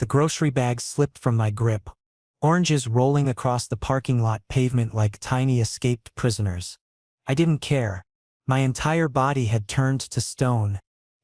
The grocery bags slipped from my grip, oranges rolling across the parking lot pavement like tiny escaped prisoners. I didn't care. My entire body had turned to stone,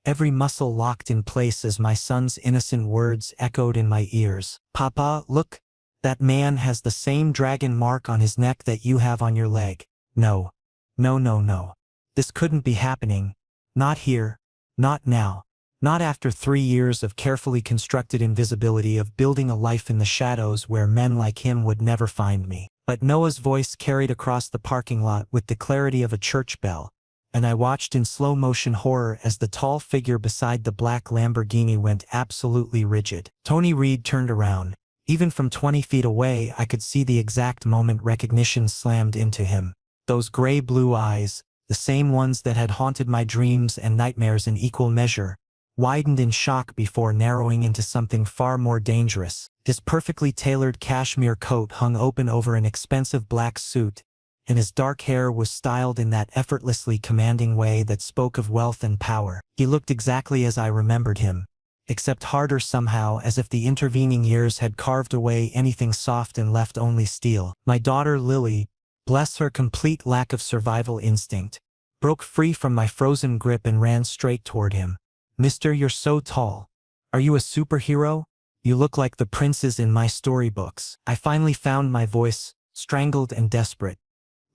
every muscle locked in place as my son's innocent words echoed in my ears. "Papa, look, that man has the same dragon mark on his neck that you have on your leg." No. No, no, no. This couldn't be happening. Not here. Not now. Not after 3 years of carefully constructed invisibility, of building a life in the shadows where men like him would never find me. But Noah's voice carried across the parking lot with the clarity of a church bell, and I watched in slow motion horror as the tall figure beside the black Lamborghini went absolutely rigid. Tony Reed turned around. Even from 20 feet away, I could see the exact moment recognition slammed into him. Those gray-blue eyes, the same ones that had haunted my dreams and nightmares in equal measure, widened in shock before narrowing into something far more dangerous. His perfectly tailored cashmere coat hung open over an expensive black suit, and his dark hair was styled in that effortlessly commanding way that spoke of wealth and power. He looked exactly as I remembered him, except harder somehow, as if the intervening years had carved away anything soft and left only steel. My daughter Lily, bless her complete lack of survival instinct, broke free from my frozen grip and ran straight toward him. "Mister, you're so tall. Are you a superhero? You look like the princes in my storybooks." I finally found my voice, strangled and desperate.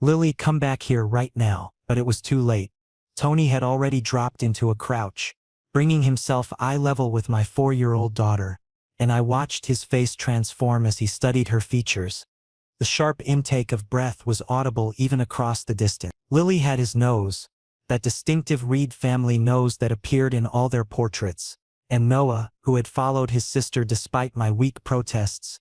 "Lily, come back here right now." But it was too late. Tony had already dropped into a crouch, bringing himself eye level with my 4-year-old daughter, and I watched his face transform as he studied her features. The sharp intake of breath was audible even across the distance. Lily had his nose, that distinctive Reed family nose that appeared in all their portraits, and Noah, who had followed his sister despite my weak protests,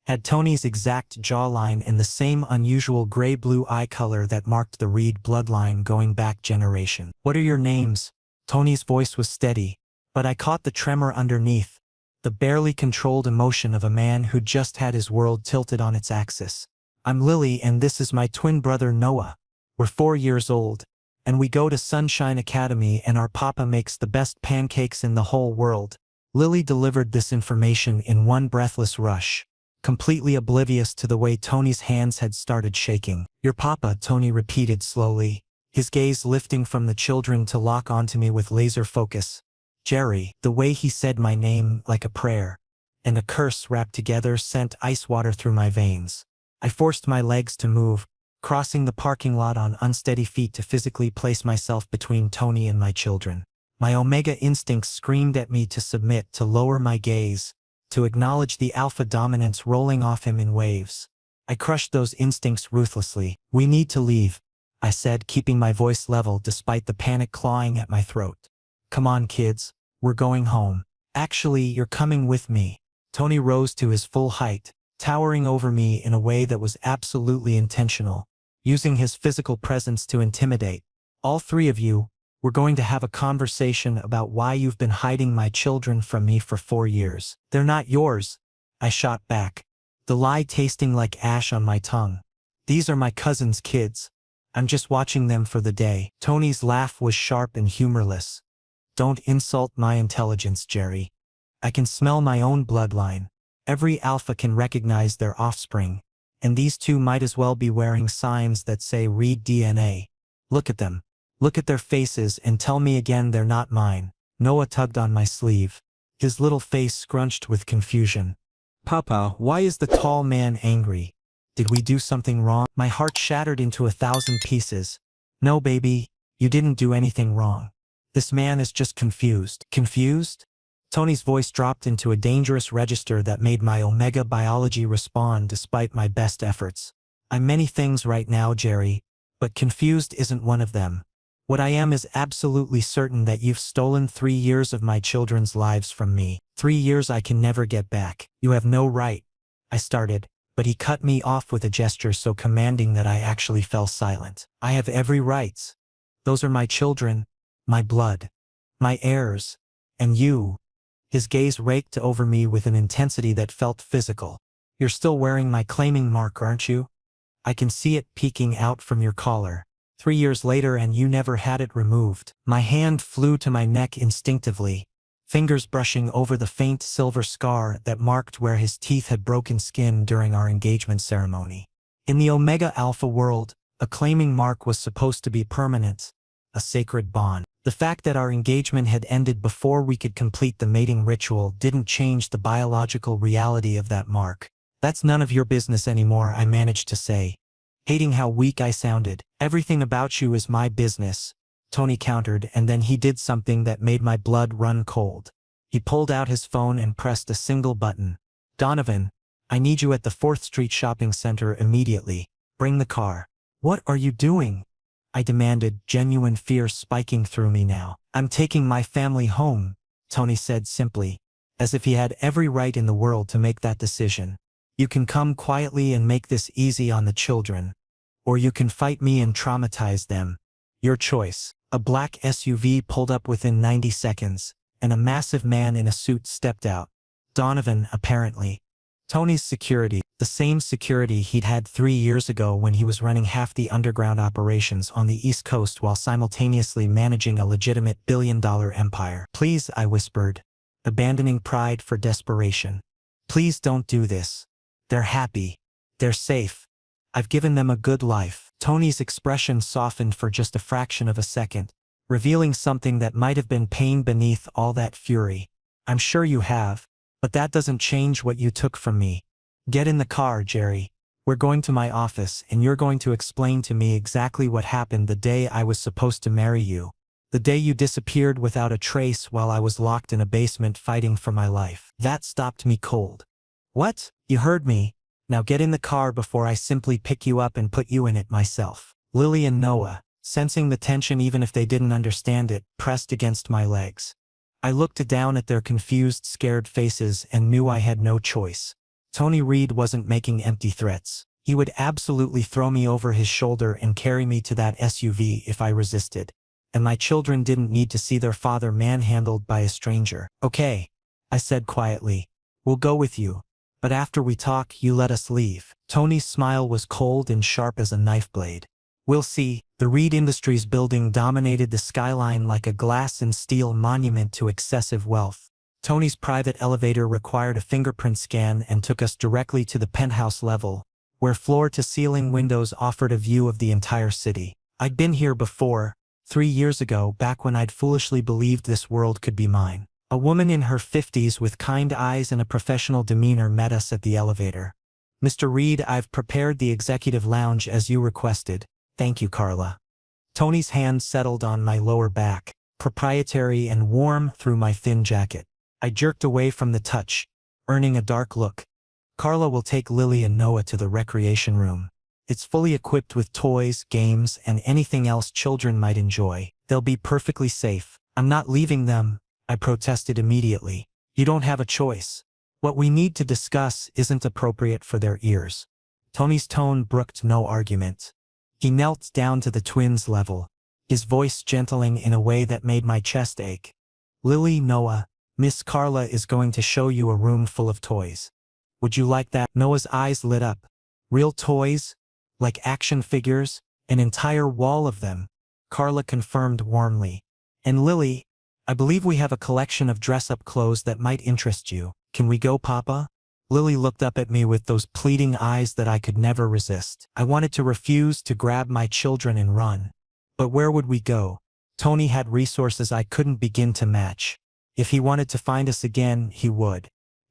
had Tony's exact jawline and the same unusual gray-blue eye color that marked the Reed bloodline going back generation. "What are your names?" Tony's voice was steady, but I caught the tremor underneath, the barely controlled emotion of a man who just had his world tilted on its axis. "I'm Lily, and this is my twin brother Noah. We're 4 years old, and we go to Sunshine Academy, and our papa makes the best pancakes in the whole world." Lily delivered this information in one breathless rush, completely oblivious to the way Tony's hands had started shaking. "Your papa," Tony repeated slowly, his gaze lifting from the children to lock onto me with laser focus. "Jerry." The way he said my name, like a prayer and a curse wrapped together, sent ice water through my veins. I forced my legs to move, crossing the parking lot on unsteady feet to physically place myself between Tony and my children. My omega instincts screamed at me to submit, to lower my gaze, to acknowledge the alpha dominance rolling off him in waves. I crushed those instincts ruthlessly. "We need to leave," I said, keeping my voice level despite the panic clawing at my throat. "Come on, kids. We're going home." "Actually, you're coming with me." Tony rose to his full height, towering over me in a way that was absolutely intentional, using his physical presence to intimidate. "All 3 of you, we're going to have a conversation about why you've been hiding my children from me for 4 years. They're not yours," I shot back, the lie tasting like ash on my tongue. "These are my cousin's kids. I'm just watching them for the day." Tony's laugh was sharp and humorless. "Don't insult my intelligence, Jerry. I can smell my own bloodline. Every alpha can recognize their offspring, and these 2 might as well be wearing signs that say Reed DNA. Look at them. Look at their faces and tell me again they're not mine." Noah tugged on my sleeve, his little face scrunched with confusion. "Papa, why is the tall man angry? Did we do something wrong?" My heart shattered into 1,000 pieces. "No, baby, you didn't do anything wrong. This man is just confused." "Confused?" Tony's voice dropped into a dangerous register that made my omega biology respond despite my best efforts. "I'm many things right now, Jerry, but confused isn't one of them. What I am is absolutely certain that you've stolen 3 years of my children's lives from me. 3 years I can never get back." "You have no right," I started, but he cut me off with a gesture so commanding that I actually fell silent. "I have every right. Those are my children, my blood, my heirs, and you." His gaze raked over me with an intensity that felt physical. "You're still wearing my claiming mark, aren't you? I can see it peeking out from your collar. 3 years later and you never had it removed." My hand flew to my neck instinctively, fingers brushing over the faint silver scar that marked where his teeth had broken skin during our engagement ceremony. In the Omega Alpha world, a claiming mark was supposed to be permanent, a sacred bond. The fact that our engagement had ended before we could complete the mating ritual didn't change the biological reality of that mark. That's none of your business anymore, I managed to say, hating how weak I sounded. Everything about you is my business, Tony countered, and then he did something that made my blood run cold. He pulled out his phone and pressed a single button. Donovan, I need you at the 4th Street Shopping Center immediately. Bring the car. What are you doing? I demanded, genuine fear spiking through me now. I'm taking my family home, Tony said simply, as if he had every right in the world to make that decision. You can come quietly and make this easy on the children, or you can fight me and traumatize them. Your choice. A black SUV pulled up within 90 seconds, and a massive man in a suit stepped out. Donovan, apparently. Tony's security, the same security he'd had 3 years ago when he was running half the underground operations on the East Coast while simultaneously managing a legitimate billion-dollar empire. Please, I whispered, abandoning pride for desperation. Please don't do this. They're happy. They're safe. I've given them a good life. Tony's expression softened for just a fraction of a second, revealing something that might have been pain beneath all that fury. I'm sure you have, but that doesn't change what you took from me. Get in the car, Jerry. We're going to my office and you're going to explain to me exactly what happened the day I was supposed to marry you. The day you disappeared without a trace while I was locked in a basement fighting for my life. That stopped me cold. What? You heard me. Now get in the car before I simply pick you up and put you in it myself. Lily and Noah, sensing the tension even if they didn't understand it, pressed against my legs. I looked down at their confused, scared faces and knew I had no choice. Tony Reed wasn't making empty threats. He would absolutely throw me over his shoulder and carry me to that SUV if I resisted. And my children didn't need to see their father manhandled by a stranger. Okay, I said quietly. We'll go with you. But after we talk, you let us leave. Tony's smile was cold and sharp as a knife blade. We'll see. The Reed Industries building dominated the skyline like a glass and steel monument to excessive wealth. Tony's private elevator required a fingerprint scan and took us directly to the penthouse level, where floor-to-ceiling windows offered a view of the entire city. I'd been here before, 3 years ago, back when I'd foolishly believed this world could be mine. A woman in her 50s with kind eyes and a professional demeanor met us at the elevator. Mr. Reed, I've prepared the executive lounge as you requested. Thank you, Carla. Tony's hand settled on my lower back, proprietary and warm through my thin jacket. I jerked away from the touch, earning a dark look. Carla will take Lily and Noah to the recreation room. It's fully equipped with toys, games, and anything else children might enjoy. They'll be perfectly safe. I'm not leaving them, I protested immediately. You don't have a choice. What we need to discuss isn't appropriate for their ears. Tony's tone brooked no argument. He knelt down to the twins' level, his voice gentling in a way that made my chest ache. Lily, Noah, Miss Carla is going to show you a room full of toys. Would you like that? Noah's eyes lit up. Real toys? Like action figures? An entire wall of them? Carla confirmed warmly. And Lily, I believe we have a collection of dress-up clothes that might interest you. Can we go, Papa? Lily looked up at me with those pleading eyes that I could never resist. I wanted to refuse to grab my children and run. But where would we go? Tony had resources I couldn't begin to match. If he wanted to find us again, he would.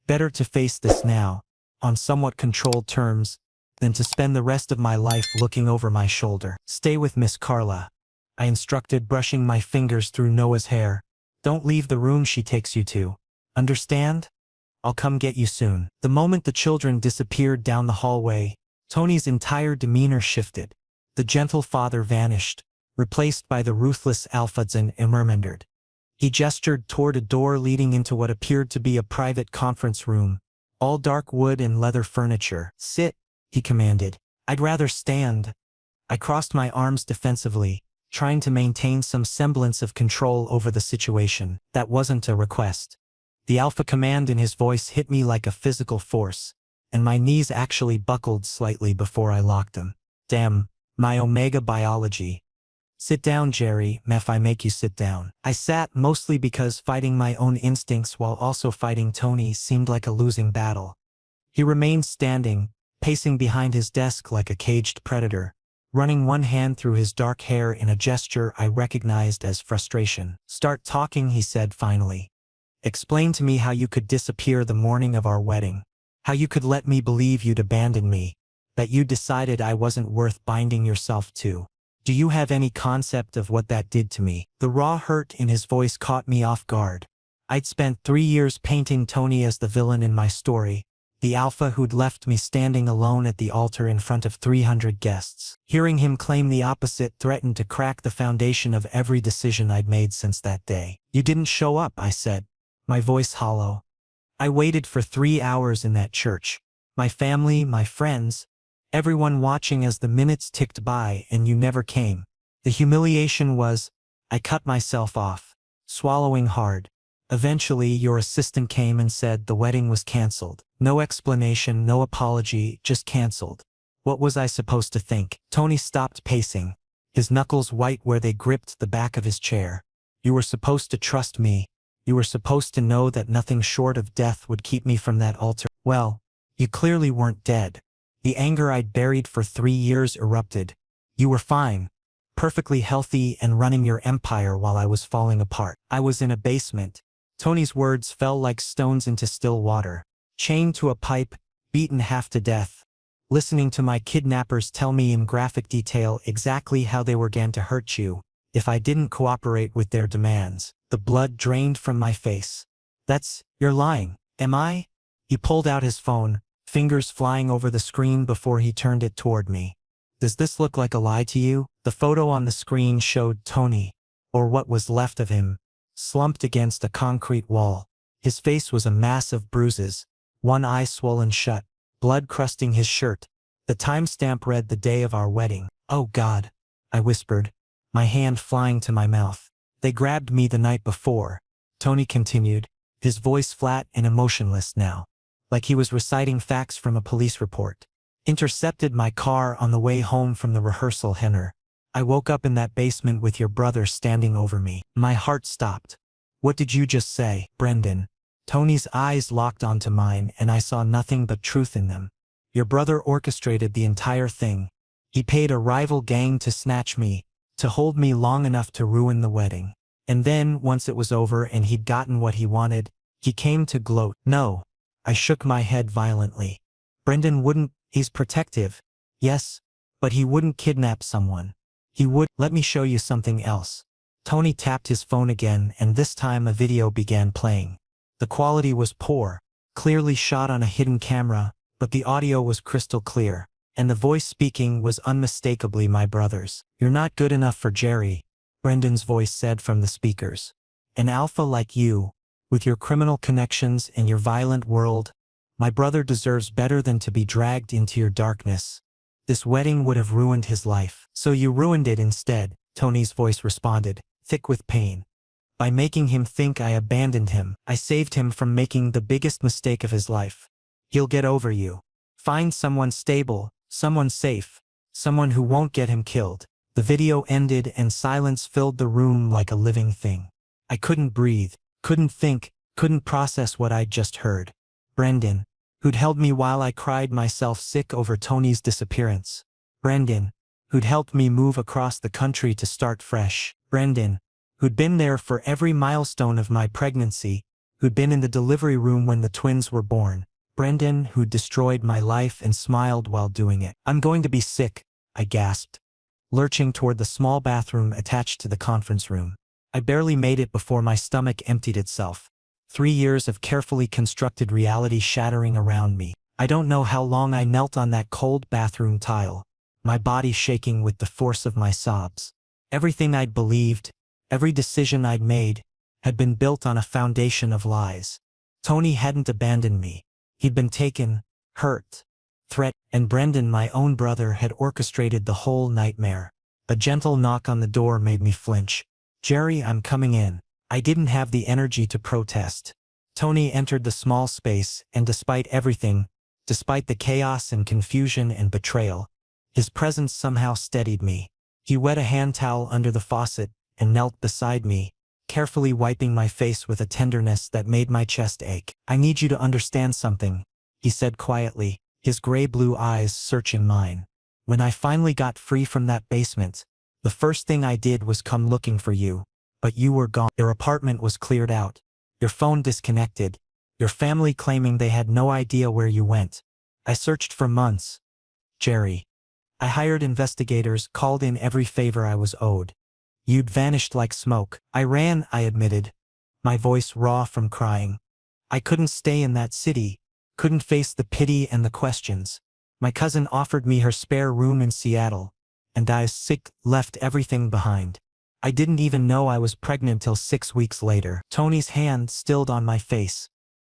Better to face this now, on somewhat controlled terms, than to spend the rest of my life looking over my shoulder. Stay with Miss Carla, I instructed, brushing my fingers through Noah's hair. Don't leave the room she takes you to. Understand? I'll come get you soon. The moment the children disappeared down the hallway, Tony's entire demeanor shifted. The gentle father vanished, replaced by the ruthless Alfredson Immermendered. He gestured toward a door leading into what appeared to be a private conference room, all dark wood and leather furniture. Sit, he commanded. I'd rather stand. I crossed my arms defensively, trying to maintain some semblance of control over the situation. That wasn't a request. The alpha command in his voice hit me like a physical force, and my knees actually buckled slightly before I locked them. Damn, my omega biology. Sit down, Jerry, Mef, I make you sit down. I sat, mostly because fighting my own instincts while also fighting Tony seemed like a losing battle. He remained standing, pacing behind his desk like a caged predator, running one hand through his dark hair in a gesture I recognized as frustration. Start talking, he said finally. Explain to me how you could disappear the morning of our wedding. How you could let me believe you'd abandoned me. That you decided I wasn't worth binding yourself to. Do you have any concept of what that did to me? The raw hurt in his voice caught me off guard. I'd spent 3 years painting Tony as the villain in my story, the alpha who'd left me standing alone at the altar in front of 300 guests. Hearing him claim the opposite threatened to crack the foundation of every decision I'd made since that day. You didn't show up, I said, my voice hollow. I waited for 3 hours in that church. My family, my friends, everyone watching as the minutes ticked by and you never came. The humiliation was, I cut myself off, swallowing hard. Eventually, your assistant came and said the wedding was canceled. No explanation, no apology, just canceled. What was I supposed to think? Tony stopped pacing, his knuckles white where they gripped the back of his chair. You were supposed to trust me. You were supposed to know that nothing short of death would keep me from that altar. Well, you clearly weren't dead. The anger I'd buried for 3 years erupted. You were fine, perfectly healthy and running your empire while I was falling apart. I was in a basement. Tony's words fell like stones into still water. Chained to a pipe, beaten half to death. Listening to my kidnappers tell me in graphic detail exactly how they were going to hurt you if I didn't cooperate with their demands. The blood drained from my face. You're lying, am I? He pulled out his phone, fingers flying over the screen before he turned it toward me. Does this look like a lie to you? The photo on the screen showed Tony, or what was left of him, slumped against a concrete wall. His face was a mass of bruises, one eye swollen shut, blood crusting his shirt. The timestamp read the day of our wedding. Oh God, I whispered, my hand flying to my mouth. They grabbed me the night before, Tony continued, his voice flat and emotionless now, like he was reciting facts from a police report. Intercepted my car on the way home from the rehearsal, Henner. I woke up in that basement with your brother standing over me. My heart stopped. What did you just say, Brendan? Tony's eyes locked onto mine and I saw nothing but truth in them. Your brother orchestrated the entire thing. He paid a rival gang to snatch me, to hold me long enough to ruin the wedding. And then, once it was over and he'd gotten what he wanted, he came to gloat. No. I shook my head violently. Brendan wouldn't, he's protective. Yes, but he wouldn't kidnap someone. He would. Let me show you something else. Tony tapped his phone again and this time a video began playing. The quality was poor, clearly shot on a hidden camera, but the audio was crystal clear, and the voice speaking was unmistakably my brother's. You're not good enough for Jerry, Brendan's voice said from the speakers. An alpha like you, with your criminal connections and your violent world, my brother deserves better than to be dragged into your darkness. This wedding would have ruined his life. So you ruined it instead, Tony's voice responded, thick with pain. By making him think I abandoned him, I saved him from making the biggest mistake of his life. He'll get over you. Find someone stable, someone safe, someone who won't get him killed. The video ended and silence filled the room like a living thing. I couldn't breathe, couldn't think, couldn't process what I'd just heard. Brendan, who'd held me while I cried myself sick over Tony's disappearance. Brendan, who'd helped me move across the country to start fresh. Brendan, who'd been there for every milestone of my pregnancy, who'd been in the delivery room when the twins were born. Brendan, who'd destroyed my life and smiled while doing it. I'm going to be sick, I gasped, lurching toward the small bathroom attached to the conference room. I barely made it before my stomach emptied itself. 3 years of carefully constructed reality shattering around me. I don't know how long I knelt on that cold bathroom tile, my body shaking with the force of my sobs. Everything I'd believed, every decision I'd made, had been built on a foundation of lies. Tony hadn't abandoned me. He'd been taken, hurt, threatened, and Brendan, my own brother, had orchestrated the whole nightmare. A gentle knock on the door made me flinch. Jerry, I'm coming in. I didn't have the energy to protest. Tony entered the small space, and despite everything, despite the chaos and confusion and betrayal, his presence somehow steadied me. He wet a hand towel under the faucet and knelt beside me, carefully wiping my face with a tenderness that made my chest ache. "I need you to understand something," he said quietly, his gray-blue eyes searching mine. "When I finally got free from that basement, the first thing I did was come looking for you. But you were gone. Your apartment was cleared out. Your phone disconnected. Your family claiming they had no idea where you went. I searched for months, Jerry. I hired investigators, called in every favor I was owed. You'd vanished like smoke. I ran," I admitted, my voice raw from crying. "I couldn't stay in that city, couldn't face the pity and the questions. My cousin offered me her spare room in Seattle, and I, sick, left everything behind. I didn't even know I was pregnant till 6 weeks later." Tony's hand stilled on my face.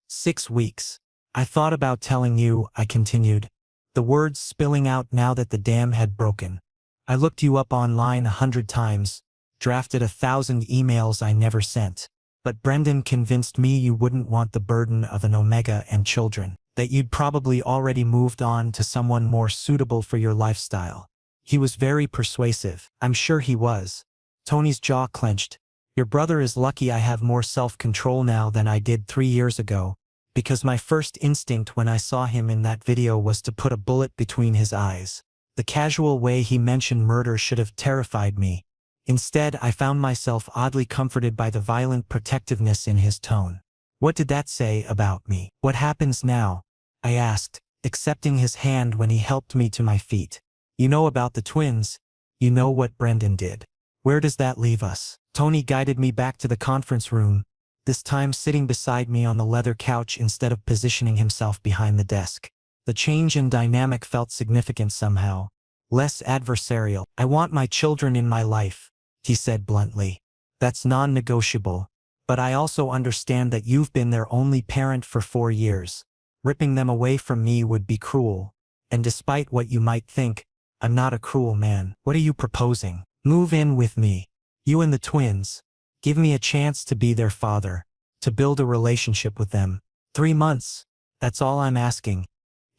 6 weeks. "I thought about telling you," I continued, the words spilling out now that the dam had broken. "I looked you up online 100 times, drafted 1,000 emails I never sent. But Brendan convinced me you wouldn't want the burden of an omega and children, that you'd probably already moved on to someone more suitable for your lifestyle." He was very persuasive. I'm sure he was. Tony's jaw clenched. "Your brother is lucky I have more self-control now than I did 3 years ago, because my first instinct when I saw him in that video was to put a bullet between his eyes. The casual way he mentioned murder should have terrified me. Instead, I found myself oddly comforted by the violent protectiveness in his tone. What did that say about me? What happens now?" I asked, accepting his hand when he helped me to my feet. "You know about the twins. You know what Brendan did. Where does that leave us?" Tony guided me back to the conference room, this time sitting beside me on the leather couch instead of positioning himself behind the desk. The change in dynamic felt significant somehow, less adversarial. "I want my children in my life," he said bluntly. "That's non-negotiable. But I also understand that you've been their only parent for 4 years. Ripping them away from me would be cruel. And despite what you might think, I'm not a cruel man. What are you proposing? Move in with me. You and the twins. Give me a chance to be their father, to build a relationship with them. 3 months. That's all I'm asking.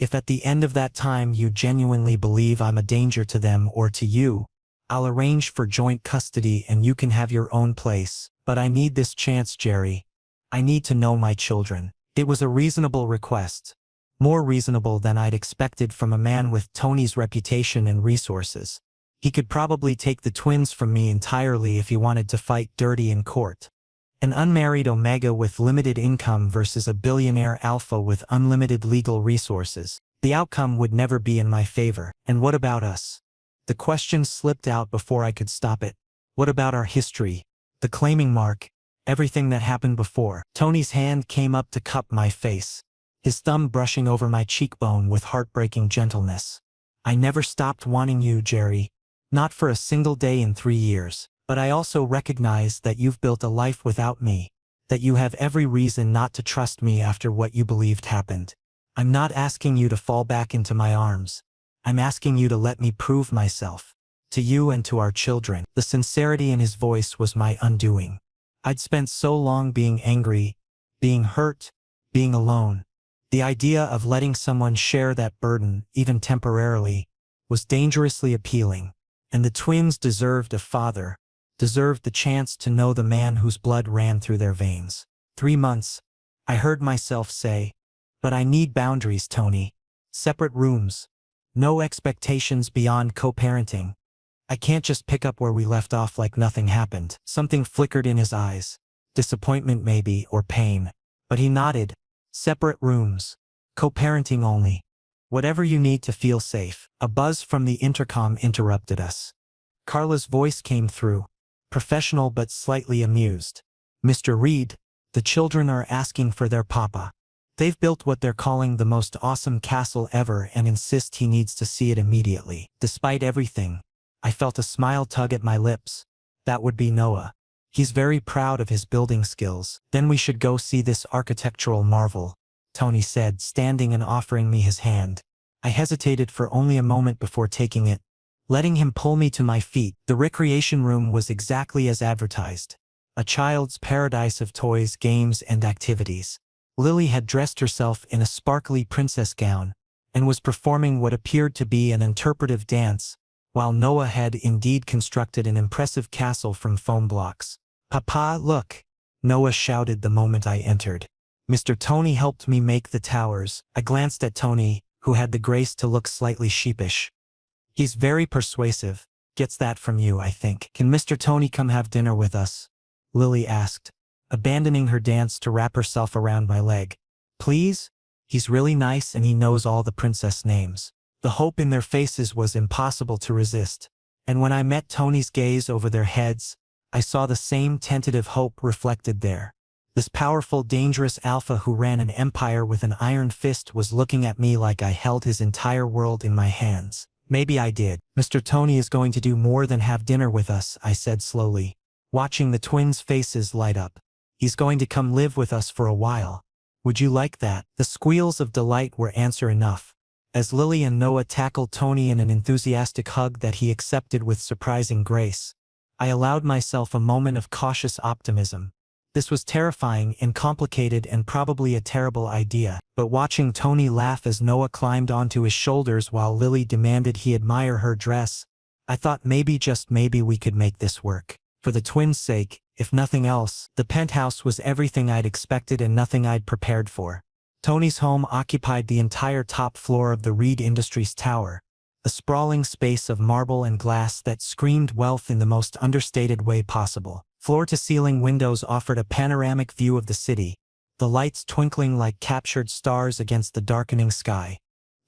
If at the end of that time you genuinely believe I'm a danger to them or to you, I'll arrange for joint custody and you can have your own place. But I need this chance, Jerry. I need to know my children." It was a reasonable request. More reasonable than I'd expected from a man with Tony's reputation and resources. He could probably take the twins from me entirely if he wanted to fight dirty in court. An unmarried omega with limited income versus a billionaire alpha with unlimited legal resources. The outcome would never be in my favor. And what about us? The question slipped out before I could stop it. What about our history? The claiming mark? Everything that happened before? Tony's hand came up to cup my face, his thumb brushing over my cheekbone with heartbreaking gentleness. "I never stopped wanting you, Jerry. Not for a single day in 3 years. But I also recognize that you've built a life without me, that you have every reason not to trust me after what you believed happened. I'm not asking you to fall back into my arms. I'm asking you to let me prove myself. To you and to our children." The sincerity in his voice was my undoing. I'd spent so long being angry, being hurt, being alone. The idea of letting someone share that burden, even temporarily, was dangerously appealing. And the twins deserved a father, deserved the chance to know the man whose blood ran through their veins. 3 months, I heard myself say. But I need boundaries, Tony. Separate rooms. No expectations beyond co-parenting. I can't just pick up where we left off like nothing happened. Something flickered in his eyes. Disappointment maybe, or pain. But he nodded. Separate rooms. Co-parenting only. Whatever you need to feel safe. A buzz from the intercom interrupted us. Carla's voice came through, professional but slightly amused. "Mr. Reed, the children are asking for their papa. They've built what they're calling the most awesome castle ever and insist he needs to see it immediately." Despite everything, I felt a smile tug at my lips. That would be Noah. He's very proud of his building skills. "Then we should go see this architectural marvel," Tony said, standing and offering me his hand. I hesitated for only a moment before taking it, letting him pull me to my feet. The recreation room was exactly as advertised. A child's paradise of toys, games, and activities. Lily had dressed herself in a sparkly princess gown, and was performing what appeared to be an interpretive dance, while Noah had indeed constructed an impressive castle from foam blocks. "Papa, look!" Noah shouted the moment I entered. Mr. Tony helped me make the towers. I glanced at Tony, who had the grace to look slightly sheepish. "He's very persuasive. Gets that from you, I think." "Can Mr. Tony come have dinner with us?" Lily asked, abandoning her dance to wrap herself around my leg. "Please? He's really nice and he knows all the princess names." The hope in their faces was impossible to resist, and when I met Tony's gaze over their heads, I saw the same tentative hope reflected there. This powerful, dangerous alpha who ran an empire with an iron fist was looking at me like I held his entire world in my hands. Maybe I did. "Mr. Tony is going to do more than have dinner with us," I said slowly, watching the twins' faces light up. "He's going to come live with us for a while. Would you like that?" The squeals of delight were answer enough, as Lily and Noah tackled Tony in an enthusiastic hug that he accepted with surprising grace. I allowed myself a moment of cautious optimism. This was terrifying and complicated and probably a terrible idea, but watching Tony laugh as Noah climbed onto his shoulders while Lily demanded he admire her dress, I thought maybe, just maybe, we could make this work. For the twins' sake, if nothing else. The penthouse was everything I'd expected and nothing I'd prepared for. Tony's home occupied the entire top floor of the Reed Industries Tower, a sprawling space of marble and glass that screamed wealth in the most understated way possible. Floor-to-ceiling windows offered a panoramic view of the city, the lights twinkling like captured stars against the darkening sky.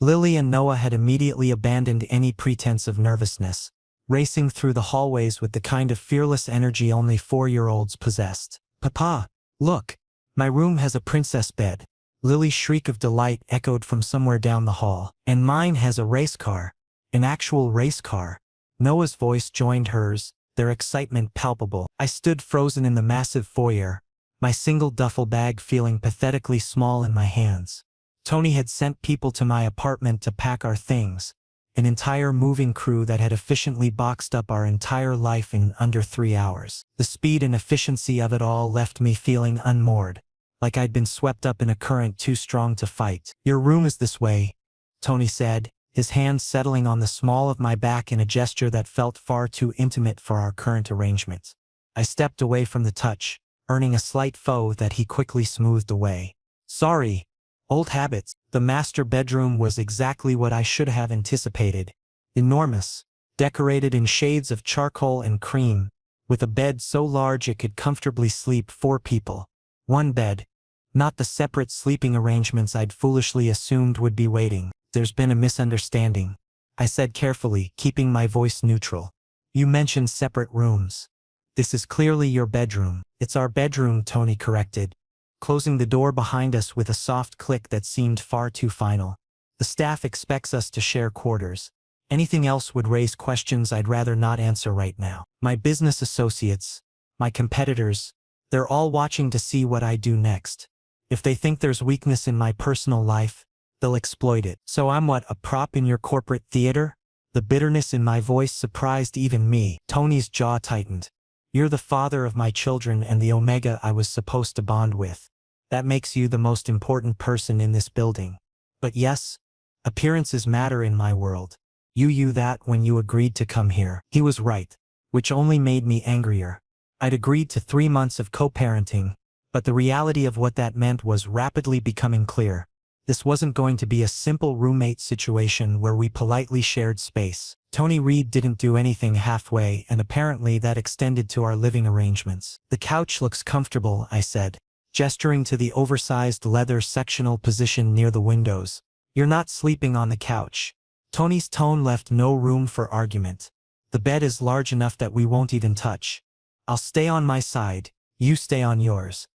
Lily and Noah had immediately abandoned any pretense of nervousness, racing through the hallways with the kind of fearless energy only 4-year-olds possessed. "Papa, look! My room has a princess bed." Lily's shriek of delight echoed from somewhere down the hall. "And mine has a race car. An actual race car." Noah's voice joined hers, their excitement palpable. I stood frozen in the massive foyer, my single duffel bag feeling pathetically small in my hands. Tony had sent people to my apartment to pack our things, an entire moving crew that had efficiently boxed up our entire life in under 3 hours. The speed and efficiency of it all left me feeling unmoored, like I'd been swept up in a current too strong to fight. "Your room is this way," Tony said, his hand settling on the small of my back in a gesture that felt far too intimate for our current arrangement. I stepped away from the touch, earning a slight foe that he quickly smoothed away. "Sorry. Old habits." The master bedroom was exactly what I should have anticipated. Enormous, decorated in shades of charcoal and cream, with a bed so large it could comfortably sleep 4 people. One bed, not the separate sleeping arrangements I'd foolishly assumed would be waiting. "There's been a misunderstanding," I said carefully, keeping my voice neutral. "You mentioned separate rooms. This is clearly your bedroom." "It's our bedroom," Tony corrected, closing the door behind us with a soft click that seemed far too final. "The staff expects us to share quarters. Anything else would raise questions I'd rather not answer right now. My business associates, my competitors, they're all watching to see what I do next. If they think there's weakness in my personal life, they'll exploit it." "So I'm what, a prop in your corporate theater?" The bitterness in my voice surprised even me. Tony's jaw tightened. "You're the father of my children and the omega I was supposed to bond with. That makes you the most important person in this building. But yes, appearances matter in my world. You that when you agreed to come here." He was right, which only made me angrier. I'd agreed to 3 months of co-parenting, but the reality of what that meant was rapidly becoming clear. This wasn't going to be a simple roommate situation where we politely shared space. Tony Reed didn't do anything halfway, and apparently that extended to our living arrangements. "The couch looks comfortable," I said, gesturing to the oversized leather sectional position near the windows. "You're not sleeping on the couch." Tony's tone left no room for argument. "The bed is large enough that we won't even touch. I'll stay on my side, you stay on yours.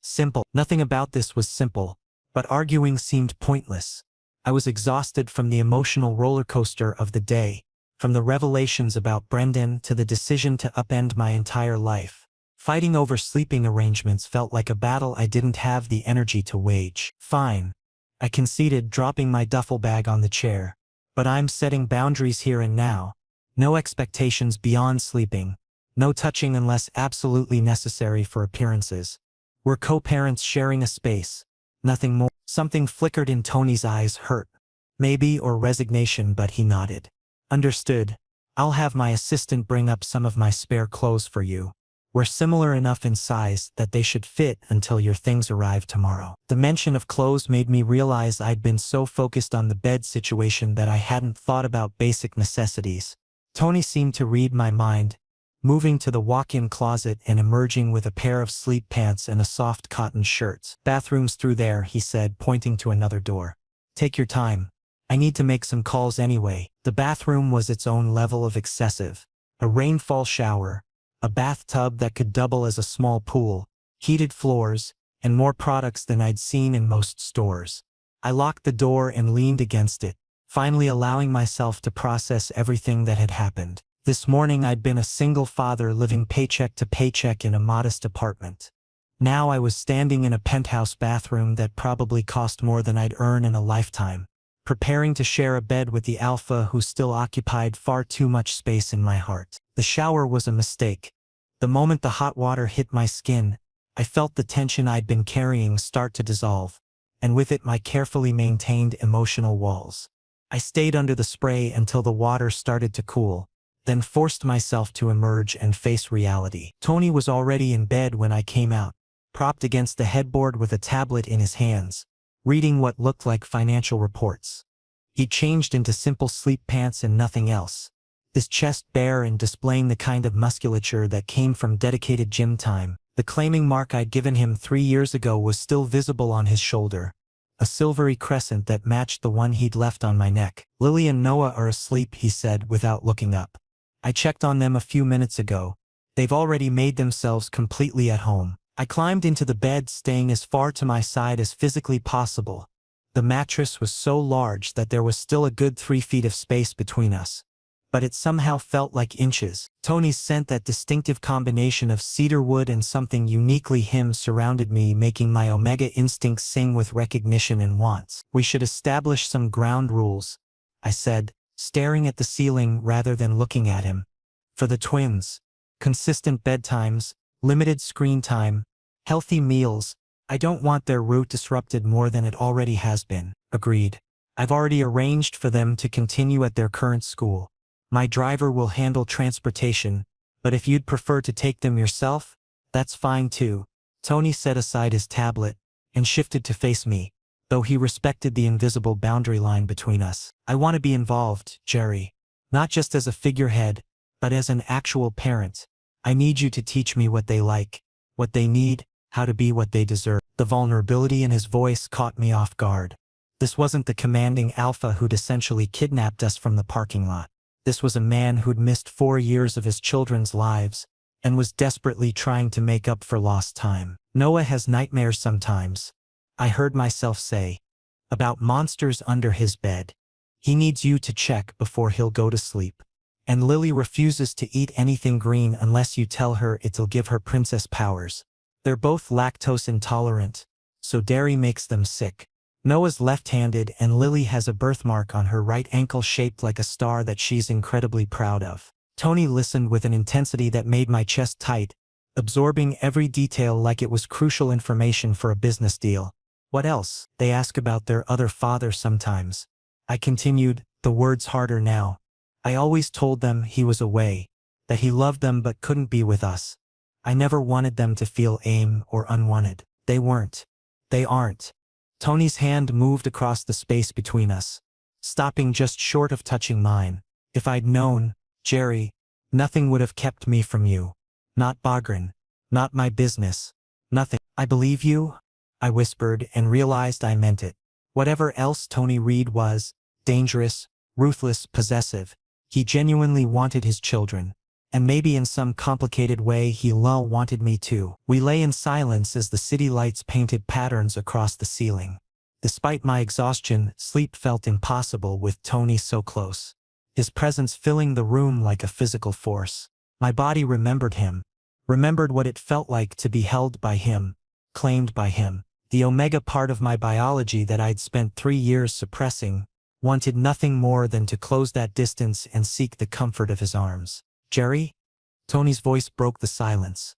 Simple." Nothing about this was simple, but arguing seemed pointless. I was exhausted from the emotional roller coaster of the day, from the revelations about Brendan to the decision to upend my entire life. Fighting over sleeping arrangements felt like a battle I didn't have the energy to wage. "Fine," I conceded, dropping my duffel bag on the chair. "But I'm setting boundaries here and now. No expectations beyond sleeping. No touching unless absolutely necessary for appearances. We're co-parents sharing a space. Nothing more." Something flickered in Tony's eyes, hurt, maybe, or resignation, but he nodded. "Understood." I'll have my assistant bring up some of my spare clothes for you. We're similar enough in size that they should fit until your things arrive tomorrow. The mention of clothes made me realize I'd been so focused on the bed situation that I hadn't thought about basic necessities. Tony seemed to read my mind, moving to the walk-in closet and emerging with a pair of sleep pants and a soft cotton shirt. Bathroom's through there, he said, pointing to another door. Take your time. I need to make some calls anyway. The bathroom was its own level of excessive. A rainfall shower, a bathtub that could double as a small pool, heated floors, and more products than I'd seen in most stores. I locked the door and leaned against it, finally allowing myself to process everything that had happened. This morning I'd been a single father living paycheck to paycheck in a modest apartment. Now I was standing in a penthouse bathroom that probably cost more than I'd earn in a lifetime, preparing to share a bed with the alpha who still occupied far too much space in my heart. The shower was a mistake. The moment the hot water hit my skin, I felt the tension I'd been carrying start to dissolve, and with it my carefully maintained emotional walls. I stayed under the spray until the water started to cool, then forced myself to emerge and face reality. Tony was already in bed when I came out, propped against the headboard with a tablet in his hands, reading what looked like financial reports. He'd changed into simple sleep pants and nothing else, his chest bare and displaying the kind of musculature that came from dedicated gym time. The claiming mark I'd given him 3 years ago was still visible on his shoulder, a silvery crescent that matched the one he'd left on my neck. Lily and Noah are asleep, he said without looking up. I checked on them a few minutes ago. They've already made themselves completely at home. I climbed into the bed, staying as far to my side as physically possible. The mattress was so large that there was still a good 3 feet of space between us, but it somehow felt like inches. Tony's scent, that distinctive combination of cedar wood and something uniquely him, surrounded me, making my omega instincts sing with recognition and wants. We should establish some ground rules, I said, staring at the ceiling rather than looking at him. For the twins. Consistent bedtimes, limited screen time, healthy meals. I don't want their route disrupted more than it already has been. Agreed. I've already arranged for them to continue at their current school. My driver will handle transportation, but if you'd prefer to take them yourself, that's fine too. Tony set aside his tablet and shifted to face me, though he respected the invisible boundary line between us. I want to be involved, Jerry. Not just as a figurehead, but as an actual parent. I need you to teach me what they like, what they need, how to be what they deserve. The vulnerability in his voice caught me off guard. This wasn't the commanding alpha who'd essentially kidnapped us from the parking lot. This was a man who'd missed 4 years of his children's lives and was desperately trying to make up for lost time. Noah has nightmares sometimes, I heard myself say, about monsters under his bed. He needs you to check before he'll go to sleep. And Lily refuses to eat anything green unless you tell her it'll give her princess powers. They're both lactose intolerant, so dairy makes them sick. Noah's left-handed and Lily has a birthmark on her right ankle shaped like a star that she's incredibly proud of. Tony listened with an intensity that made my chest tight, absorbing every detail like it was crucial information for a business deal. What else? They ask about their other father sometimes. I continued, the words harder now. I always told them he was away, that he loved them but couldn't be with us. I never wanted them to feel aim or unwanted. They weren't. They aren't. Tony's hand moved across the space between us, stopping just short of touching mine. If I'd known, Jerry, nothing would have kept me from you. Not Bagran. Not my business. Nothing. I believe you, I whispered and realized I meant it. Whatever else Tony Reed was, dangerous, ruthless, possessive, he genuinely wanted his children. And maybe in some complicated way he wanted me too. We lay in silence as the city lights painted patterns across the ceiling. Despite my exhaustion, sleep felt impossible with Tony so close, his presence filling the room like a physical force. My body remembered him, remembered what it felt like to be held by him, claimed by him. The omega part of my biology that I'd spent 3 years suppressing wanted nothing more than to close that distance and seek the comfort of his arms. Jerry? Tony's voice broke the silence.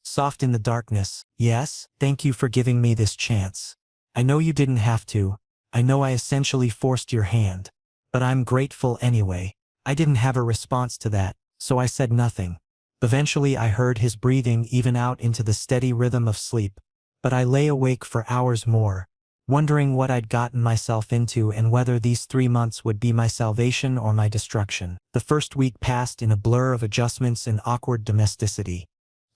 Soft in the darkness. Yes, thank you for giving me this chance. I know you didn't have to. I know I essentially forced your hand. But I'm grateful anyway. I didn't have a response to that, so I said nothing. Eventually I heard his breathing even out into the steady rhythm of sleep, but I lay awake for hours more, wondering what I'd gotten myself into and whether these 3 months would be my salvation or my destruction. The first week passed in a blur of adjustments and awkward domesticity.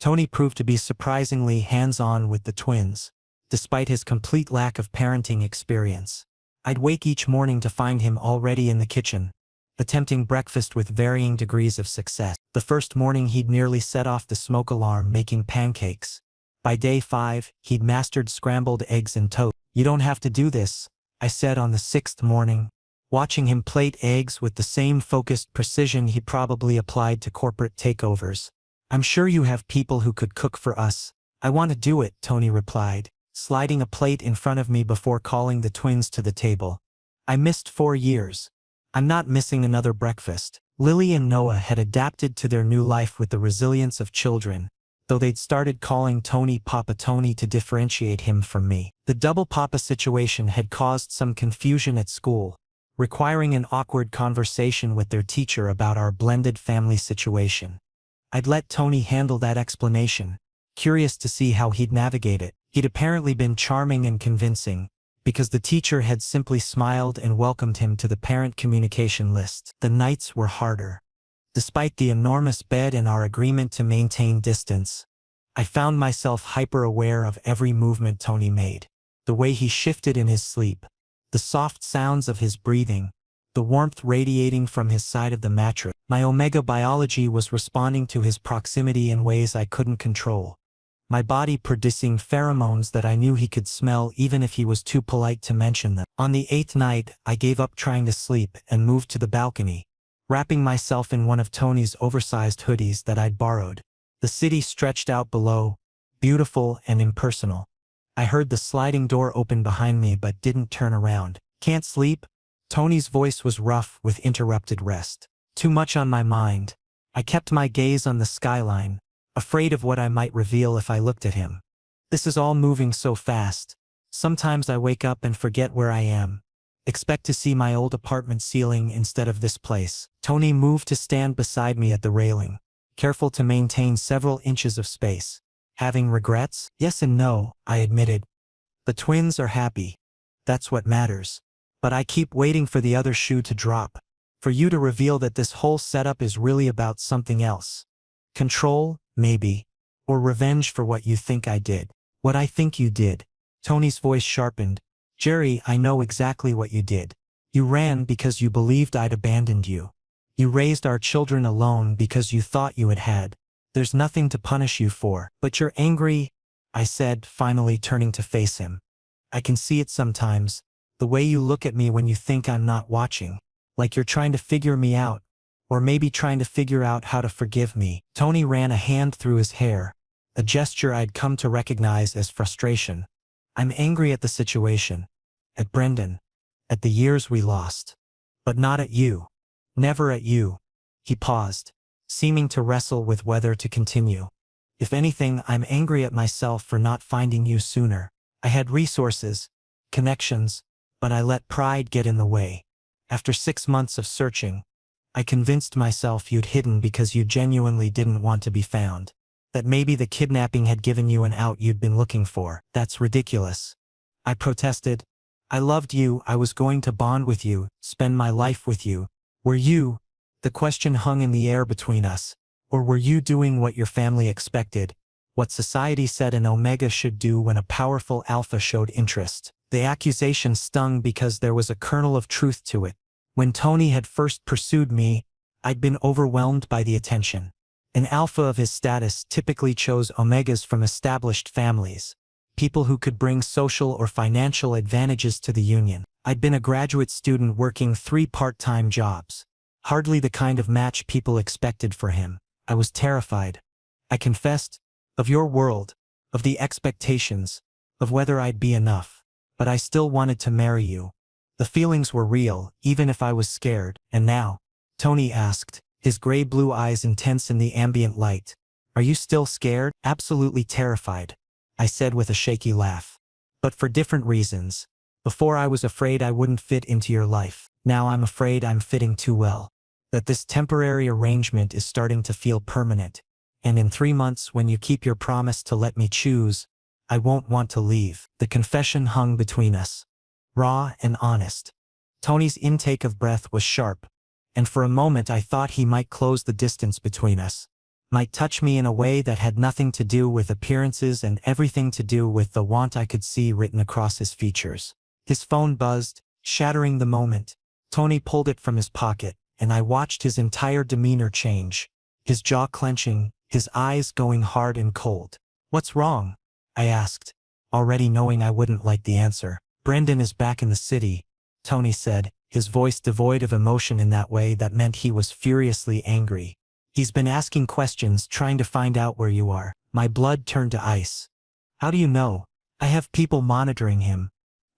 Tony proved to be surprisingly hands-on with the twins, despite his complete lack of parenting experience. I'd wake each morning to find him already in the kitchen, attempting breakfast with varying degrees of success. The first morning he'd nearly set off the smoke alarm making pancakes. By day 5, he'd mastered scrambled eggs and toast. "You don't have to do this," I said on the 6th morning, watching him plate eggs with the same focused precision he probably applied to corporate takeovers. "I'm sure you have people who could cook for us." "I want to do it," Tony replied, sliding a plate in front of me before calling the twins to the table. "I missed 4 years. I'm not missing another breakfast." Lily and Noah had adapted to their new life with the resilience of children, though they'd started calling Tony Papa Tony to differentiate him from me. The double Papa situation had caused some confusion at school, requiring an awkward conversation with their teacher about our blended family situation. I'd let Tony handle that explanation, curious to see how he'd navigate it. He'd apparently been charming and convincing, because the teacher had simply smiled and welcomed him to the parent communication list. The nights were harder. Despite the enormous bed and our agreement to maintain distance, I found myself hyper-aware of every movement Tony made. The way he shifted in his sleep, the soft sounds of his breathing, the warmth radiating from his side of the mattress. My omega biology was responding to his proximity in ways I couldn't control, my body producing pheromones that I knew he could smell even if he was too polite to mention them. On the 8th night, I gave up trying to sleep and moved to the balcony, wrapping myself in one of Tony's oversized hoodies that I'd borrowed. The city stretched out below, beautiful and impersonal. I heard the sliding door open behind me but didn't turn around. "Can't sleep?" Tony's voice was rough with interrupted rest. "Too much on my mind." I kept my gaze on the skyline, afraid of what I might reveal if I looked at him. "This is all moving so fast. Sometimes I wake up and forget where I am. Expect to see my old apartment ceiling instead of this place." Tony moved to stand beside me at the railing, careful to maintain several inches of space. "Having regrets?" "Yes and no," I admitted. "The twins are happy. That's what matters. But I keep waiting for the other shoe to drop. For you to reveal that this whole setup is really about something else. Control, maybe. Or revenge for what you think I did." "What I think you did." Tony's voice sharpened. "Jerry, I know exactly what you did. You ran because you believed I'd abandoned you. You raised our children alone because you thought you had. There's nothing to punish you for. But you're angry," I said, finally turning to face him. "I can see it sometimes, the way you look at me when you think I'm not watching. Like you're trying to figure me out. Or maybe trying to figure out how to forgive me." Tony ran a hand through his hair, a gesture I'd come to recognize as frustration. "I'm angry at the situation. At Brendan. At the years we lost. But not at you. Never at you." He paused, seeming to wrestle with whether to continue. "If anything, I'm angry at myself for not finding you sooner. I had resources, connections, but I let pride get in the way. After 6 months of searching, I convinced myself you'd hidden because you genuinely didn't want to be found. That maybe the kidnapping had given you an out you'd been looking for." "That's ridiculous," I protested. "I loved you, I was going to bond with you, spend my life with you. Were you?" The question hung in the air between us. "Or were you doing what your family expected? What society said an omega should do when a powerful alpha showed interest?" The accusation stung because there was a kernel of truth to it. When Tony had first pursued me, I'd been overwhelmed by the attention. An alpha of his status typically chose omegas from established families, people who could bring social or financial advantages to the union. I'd been a graduate student working 3 part-time jobs. Hardly the kind of match people expected for him. I was terrified. I confessed, of your world, of the expectations, of whether I'd be enough. But I still wanted to marry you. The feelings were real, even if I was scared. "And now?" Tony asked, his gray-blue eyes intense in the ambient light. "Are you still scared?" "Absolutely terrified," I said with a shaky laugh. "But for different reasons. Before I was afraid I wouldn't fit into your life. Now I'm afraid I'm fitting too well." that this temporary arrangement is starting to feel permanent, and in 3 months when you keep your promise to let me choose, I won't want to leave. The confession hung between us, raw and honest. Tony's intake of breath was sharp, and for a moment I thought he might close the distance between us, might touch me in a way that had nothing to do with appearances and everything to do with the want I could see written across his features. His phone buzzed, shattering the moment. Tony pulled it from his pocket, and I watched his entire demeanor change, his jaw clenching, his eyes going hard and cold. "What's wrong?" I asked, already knowing I wouldn't like the answer. "Brendan is back in the city," Tony said, his voice devoid of emotion in that way that meant he was furiously angry. "He's been asking questions, trying to find out where you are." My blood turned to ice. "How do you know?" "I have people monitoring him.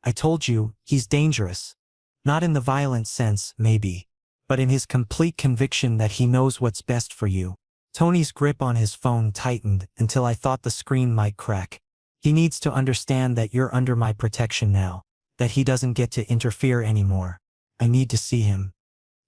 I told you, he's dangerous. Not in the violent sense, maybe, but in his complete conviction that he knows what's best for you." Tony's grip on his phone tightened until I thought the screen might crack. "He needs to understand that you're under my protection now, that he doesn't get to interfere anymore. I need to see him,"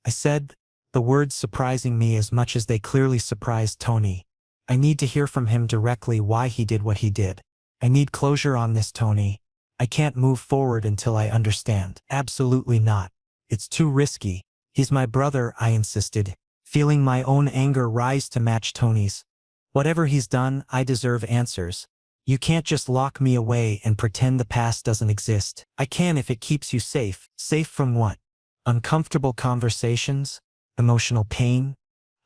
I said, the words surprising me as much as they clearly surprised Tony. "I need to hear from him directly why he did what he did. I need closure on this, Tony. I can't move forward until I understand." "Absolutely not. It's too risky. He's my brother," I insisted, feeling my own anger rise to match Tony's. "Whatever he's done, I deserve answers. You can't just lock me away and pretend the past doesn't exist." "I can if it keeps you safe." "Safe from what? Uncomfortable conversations? Emotional pain?"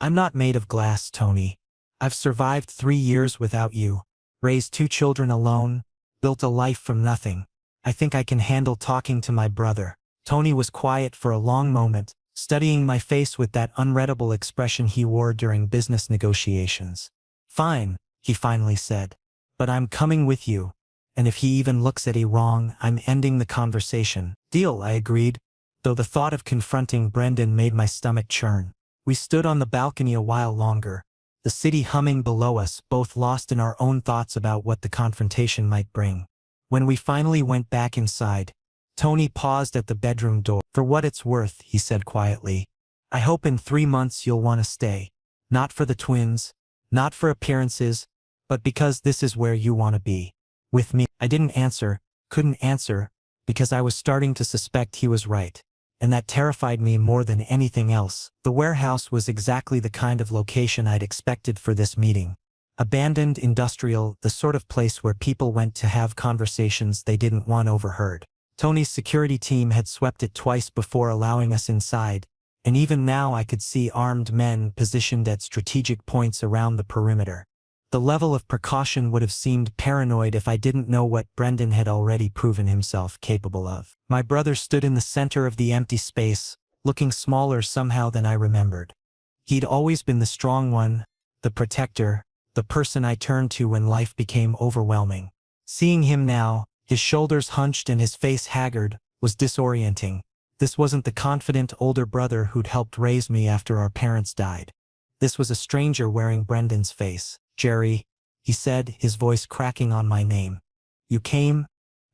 "I'm not made of glass, Tony. I've survived 3 years without you, raised 2 children alone, built a life from nothing. I think I can handle talking to my brother." Tony was quiet for a long moment, studying my face with that unreadable expression he wore during business negotiations. "Fine," he finally said. "But I'm coming with you, and if he even looks at it wrong, I'm ending the conversation." "Deal," I agreed, though the thought of confronting Brendan made my stomach churn. We stood on the balcony a while longer, the city humming below us, both lost in our own thoughts about what the confrontation might bring. When we finally went back inside, Tony paused at the bedroom door. "For what it's worth," he said quietly, "I hope in 3 months you'll want to stay. Not for the twins, not for appearances, but because this is where you want to be. With me." I didn't answer, couldn't answer, because I was starting to suspect he was right. And that terrified me more than anything else. The warehouse was exactly the kind of location I'd expected for this meeting. Abandoned, industrial, the sort of place where people went to have conversations they didn't want overheard. Tony's security team had swept it twice before allowing us inside, and even now I could see armed men positioned at strategic points around the perimeter. The level of precaution would have seemed paranoid if I didn't know what Brendan had already proven himself capable of. My brother stood in the center of the empty space, looking smaller somehow than I remembered. He'd always been the strong one, the protector, the person I turned to when life became overwhelming. Seeing him now, his shoulders hunched and his face haggard, was disorienting. This wasn't the confident older brother who'd helped raise me after our parents died. This was a stranger wearing Brendan's face. "Jerry," he said, his voice cracking on my name. "You came?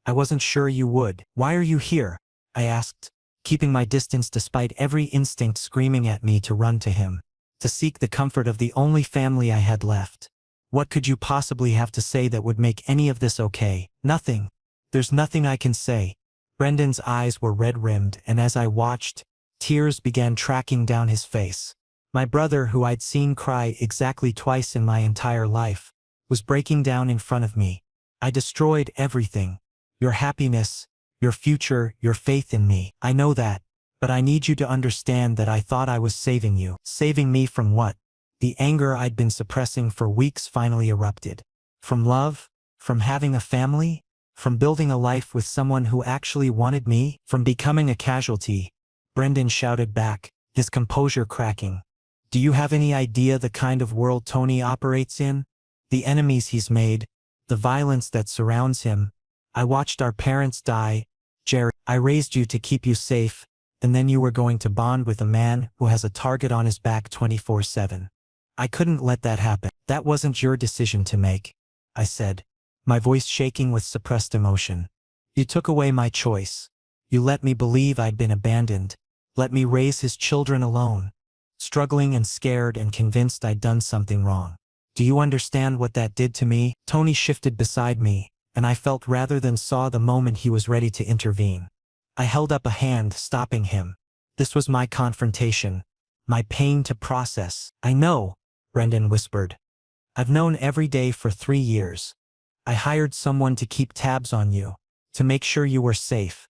I wasn't sure you would." "Why are you here?" I asked, keeping my distance despite every instinct screaming at me to run to him, to seek the comfort of the only family I had left. "What could you possibly have to say that would make any of this okay?" "Nothing. There's nothing I can say." Brendan's eyes were red-rimmed, and as I watched, tears began tracking down his face. My brother, who I'd seen cry exactly twice in my entire life, was breaking down in front of me. "I destroyed everything. Your happiness, your future, your faith in me. I know that, but I need you to understand that I thought I was saving you." "Saving me from what?" The anger I'd been suppressing for weeks finally erupted. "From love? From having a family? From building a life with someone who actually wanted me? From becoming a casualty?" Brendan shouted back, his composure cracking. "Do you have any idea the kind of world Tony operates in? The enemies he's made, the violence that surrounds him. I watched our parents die, Jerry. I raised you to keep you safe, and then you were going to bond with a man who has a target on his back 24/7. I couldn't let that happen." "That wasn't your decision to make," I said, my voice shaking with suppressed emotion. "You took away my choice. You let me believe I'd been abandoned, let me raise his children alone. struggling and scared and convinced I'd done something wrong. Do you understand what that did to me? Tony shifted beside me, and I felt rather than saw the moment he was ready to intervene. I held up a hand, stopping him. This was my confrontation, my pain to process. I know, Brendan whispered. I've known every day for 3 years. I hired someone to keep tabs on you, to make sure you were safe.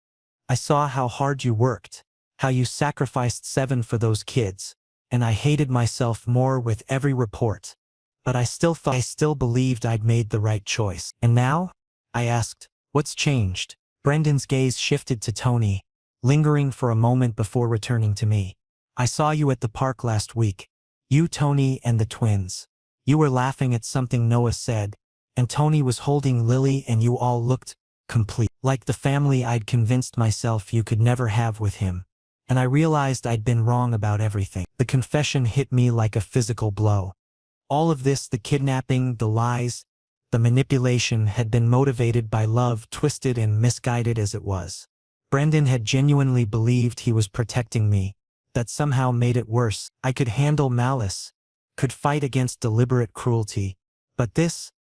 I saw how hard you worked, how you sacrificed 7 for those kids, and I hated myself more with every report. But I still believed I'd made the right choice. And now? I asked, what's changed? Brendan's gaze shifted to Tony, lingering for a moment before returning to me. I saw you at the park last week. You, Tony, and the twins. You were laughing at something Noah said, and Tony was holding Lily, and you all looked complete. Like the family I'd convinced myself you could never have with him. And I realized I'd been wrong about everything. The confession hit me like a physical blow. All of this, the kidnapping, the lies, the manipulation, had been motivated by love, twisted and misguided as it was. Brendan had genuinely believed he was protecting me. That somehow made it worse. I could handle malice, could fight against deliberate cruelty. But this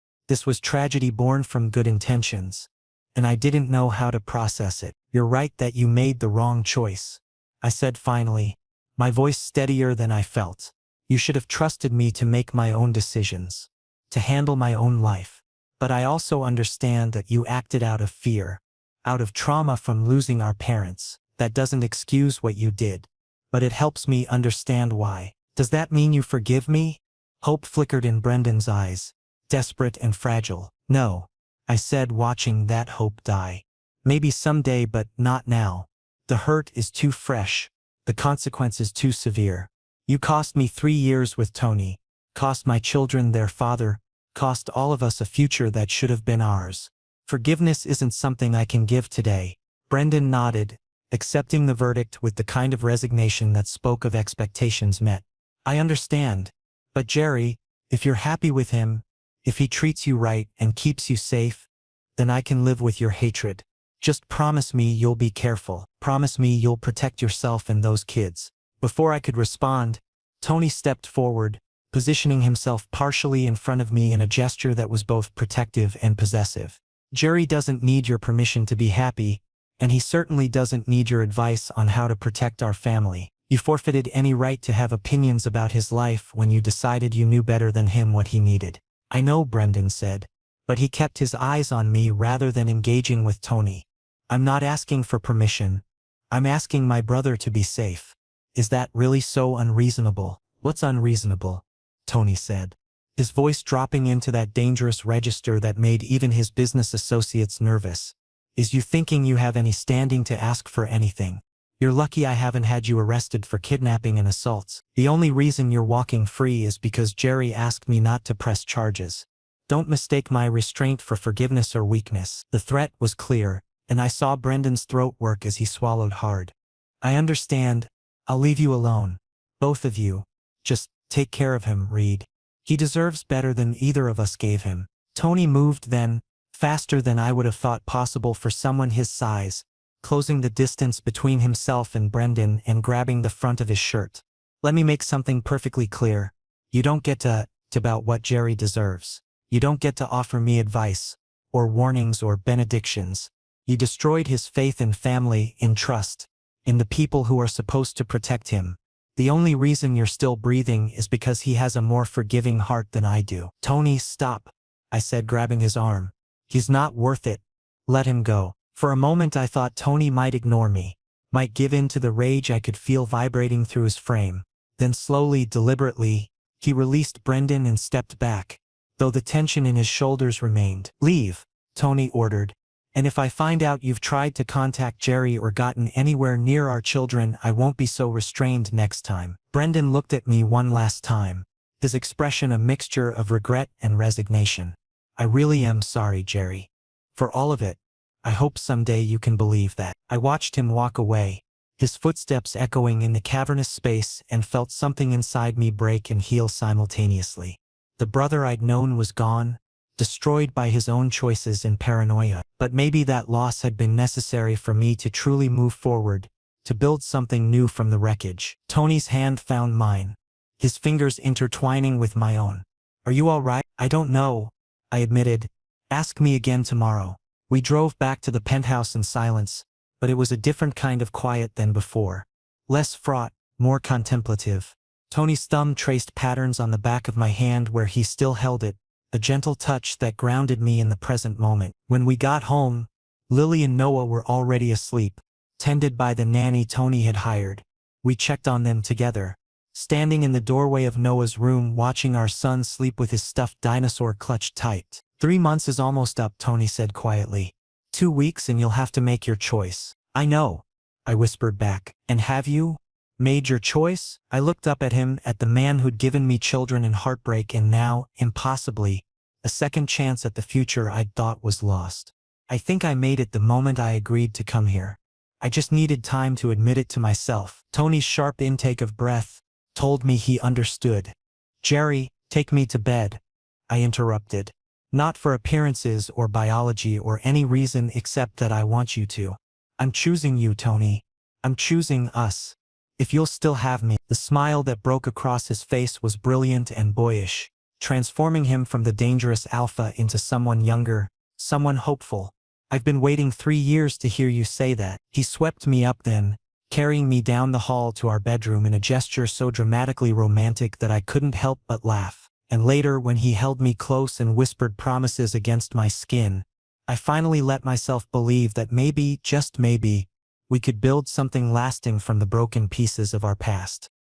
was tragedy born from good intentions. And I didn't know how to process it. You're right that you made the wrong choice, I said finally, my voice steadier than I felt. You should have trusted me to make my own decisions, to handle my own life. But I also understand that you acted out of fear, out of trauma from losing our parents. That doesn't excuse what you did, but it helps me understand why. Does that mean you forgive me? Hope flickered in Brendan's eyes, desperate and fragile. No, I said, watching that hope die. Maybe someday, but not now. The hurt is too fresh, the consequences too severe. You cost me 3 years with Tony, cost my children their father, cost all of us a future that should have been ours. Forgiveness isn't something I can give today. Brendan nodded, accepting the verdict with the kind of resignation that spoke of expectations met. I understand. But Jerry, if you're happy with him, if he treats you right and keeps you safe, then I can live with your hatred. Just promise me you'll be careful. Promise me you'll protect yourself and those kids. Before I could respond, Tony stepped forward, positioning himself partially in front of me in a gesture that was both protective and possessive. Jerry doesn't need your permission to be happy, and he certainly doesn't need your advice on how to protect our family. You forfeited any right to have opinions about his life when you decided you knew better than him what he needed. I know, Brendan said, but he kept his eyes on me rather than engaging with Tony. I'm not asking for permission. I'm asking my brother to be safe. Is that really so unreasonable? What's unreasonable? Tony said, his voice dropping into that dangerous register that made even his business associates nervous. Is you thinking you have any standing to ask for anything? You're lucky I haven't had you arrested for kidnapping and assaults. The only reason you're walking free is because Jerry asked me not to press charges. Don't mistake my restraint for forgiveness or weakness. The threat was clear, and I saw Brendan's throat work as he swallowed hard. I understand. I'll leave you alone. Both of you. Just take care of him, Reed. He deserves better than either of us gave him. Tony moved then, faster than I would have thought possible for someone his size, closing the distance between himself and Brendan and grabbing the front of his shirt. Let me make something perfectly clear. You don't get to about what Jerry deserves. You don't get to offer me advice, or warnings or benedictions. You destroyed his faith in family, in trust, in the people who are supposed to protect him. The only reason you're still breathing is because he has a more forgiving heart than I do. Tony, stop, I said, grabbing his arm. He's not worth it. Let him go. For a moment I thought Tony might ignore me, might give in to the rage I could feel vibrating through his frame. Then slowly, deliberately, he released Brendan and stepped back, though the tension in his shoulders remained. Leave, Tony ordered. And if I find out you've tried to contact Jerry or gotten anywhere near our children, I won't be so restrained next time. Brendan looked at me one last time, his expression a mixture of regret and resignation. I really am sorry, Jerry. For all of it. I hope someday you can believe that. I watched him walk away, his footsteps echoing in the cavernous space, and felt something inside me break and heal simultaneously. The brother I'd known was gone, destroyed by his own choices and paranoia. But maybe that loss had been necessary for me to truly move forward, to build something new from the wreckage. Tony's hand found mine, his fingers intertwining with my own. Are you all right? I don't know, I admitted. Ask me again tomorrow. We drove back to the penthouse in silence, but it was a different kind of quiet than before. Less fraught, more contemplative. Tony's thumb traced patterns on the back of my hand where he still held it, a gentle touch that grounded me in the present moment. When we got home, Lily and Noah were already asleep, tended by the nanny Tony had hired. We checked on them together, standing in the doorway of Noah's room watching our son sleep with his stuffed dinosaur clutched tight. 3 months is almost up, Tony said quietly. 2 weeks and you'll have to make your choice. I know, I whispered back. And have you made your choice? I looked up at him, at the man who'd given me children and heartbreak and now, impossibly, a second chance at the future I'd thought was lost. I think I made it the moment I agreed to come here. I just needed time to admit it to myself. Tony's sharp intake of breath told me he understood. Jerry, take me to bed, I interrupted. Not for appearances or biology or any reason except that I want you to. I'm choosing you, Tony. I'm choosing us. If you'll still have me. The smile that broke across his face was brilliant and boyish, transforming him from the dangerous alpha into someone younger, someone hopeful. I've been waiting 3 years to hear you say that. He swept me up then, carrying me down the hall to our bedroom in a gesture so dramatically romantic that I couldn't help but laugh. And later, when he held me close and whispered promises against my skin, I finally let myself believe that maybe, just maybe, we could build something lasting from the broken pieces of our past.